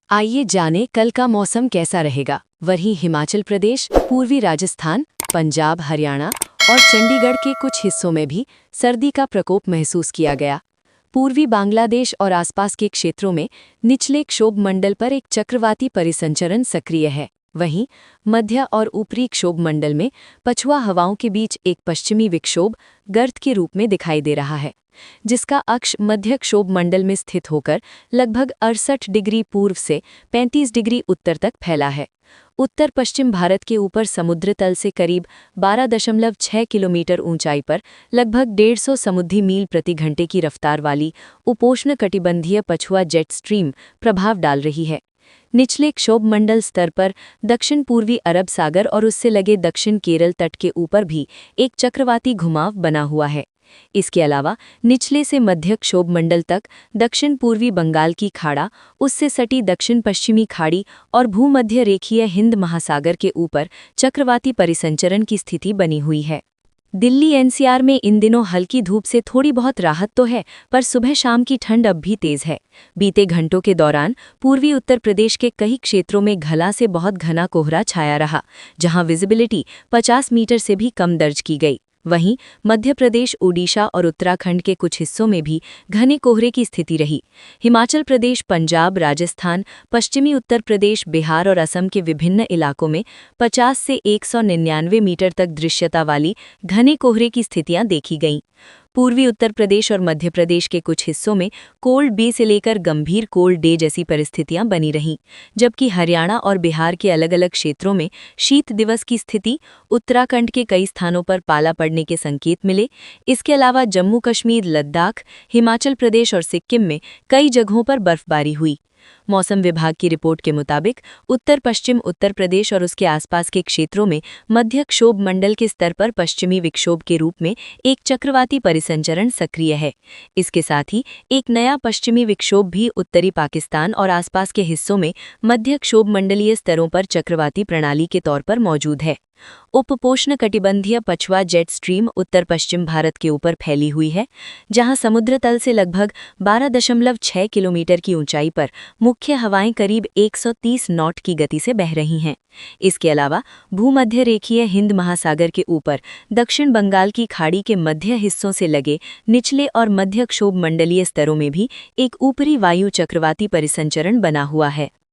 आइए जानें कल का मौसम कैसा रहेगा। वहीं हिमाचल प्रदेश, पूर्वी राजस्थान, पंजाब, हरियाणा और चंडीगढ़ के कुछ हिस्सों में भी सर्दी का प्रकोप महसूस किया गया। पूर्वी बांग्लादेश और आसपास के क्षेत्रों में निचले क्षोभ मंडल पर एक चक्रवाती परिसंचरण सक्रिय है। वहीं मध्य और ऊपरी क्षोभ मंडल में पछुआ हवाओं के बीच एक पश्चिमी विक्षोभ गर्त के रूप में दिखाई दे रहा है, जिसका अक्ष मध्य क्षोभ मंडल में स्थित होकर लगभग 68 डिग्री पूर्व से 35 डिग्री उत्तर तक फैला है। उत्तर पश्चिम भारत के ऊपर समुद्र तल से करीब 12.6 किलोमीटर ऊंचाई पर लगभग 150 समुद्री मील प्रति घंटे की रफ्तार वाली उपोष्णकटिबंधीय पछुआ जेट स्ट्रीम प्रभाव डाल रही है। निचले क्षोभ मंडल स्तर पर दक्षिण पूर्वी अरब सागर और उससे लगे दक्षिण केरल तट के ऊपर भी एक चक्रवाती घुमाव बना हुआ है। इसके अलावा निचले से मध्य क्षोभ मंडल तक दक्षिण पूर्वी बंगाल की खाड़ा, उससे सटी दक्षिण पश्चिमी खाड़ी और भूमध्य रेखीय हिंद महासागर के ऊपर चक्रवाती परिसंचरण की स्थिति बनी हुई है। दिल्ली एनसीआर में इन दिनों हल्की धूप से थोड़ी बहुत राहत तो है, पर सुबह शाम की ठंड अब भी तेज है। बीते घंटों के दौरान पूर्वी उत्तर प्रदेश के कई क्षेत्रों में घना से बहुत घना कोहरा छाया रहा, जहां विजिबिलिटी 50 मीटर से भी कम दर्ज की गई। वहीं मध्य प्रदेश, ओडिशा और उत्तराखंड के कुछ हिस्सों में भी घने कोहरे की स्थिति रही। हिमाचल प्रदेश, पंजाब, राजस्थान, पश्चिमी उत्तर प्रदेश, बिहार और असम के विभिन्न इलाकों में 50 से 199 मीटर तक दृश्यता वाली घने कोहरे की स्थितियां देखी गईं। पूर्वी उत्तर प्रदेश और मध्य प्रदेश के कुछ हिस्सों में कोल्ड डे से लेकर गंभीर कोल्ड डे जैसी परिस्थितियां बनी रहीं, जबकि हरियाणा और बिहार के अलग अलग क्षेत्रों में शीत दिवस की स्थिति, उत्तराखंड के कई स्थानों पर पाला पड़ने के संकेत मिले। इसके अलावा जम्मू कश्मीर, लद्दाख, हिमाचल प्रदेश और सिक्किम में कई जगहों पर बर्फबारी हुई। मौसम विभाग की रिपोर्ट के मुताबिक उत्तर पश्चिम उत्तर प्रदेश और उसके आसपास के क्षेत्रों में मध्य क्षोभ मंडल के स्तर पर पश्चिमी विक्षोभ के रूप में एक चक्रवाती परिसंचरण सक्रिय है। इसके साथ ही एक नया पश्चिमी विक्षोभ भी उत्तरी पाकिस्तान और आसपास के हिस्सों में मध्य क्षोभ मंडलीय स्तरों पर चक्रवाती प्रणाली के तौर पर मौजूद है। उपोष्णकटिबंधीय पछुआ जेट स्ट्रीम उत्तर पश्चिम भारत के ऊपर फैली हुई है, जहां समुद्र तल से लगभग 12.6 किलोमीटर की ऊंचाई पर मुख्य हवाएं करीब 130 नॉट की गति से बह रही हैं। इसके अलावा भूमध्य रेखीय हिंद महासागर के ऊपर दक्षिण बंगाल की खाड़ी के मध्य हिस्सों से लगे निचले और मध्य क्षोभ मंडलीय स्तरों में भी एक ऊपरी वायु चक्रवाती परिसंचरण बना हुआ है।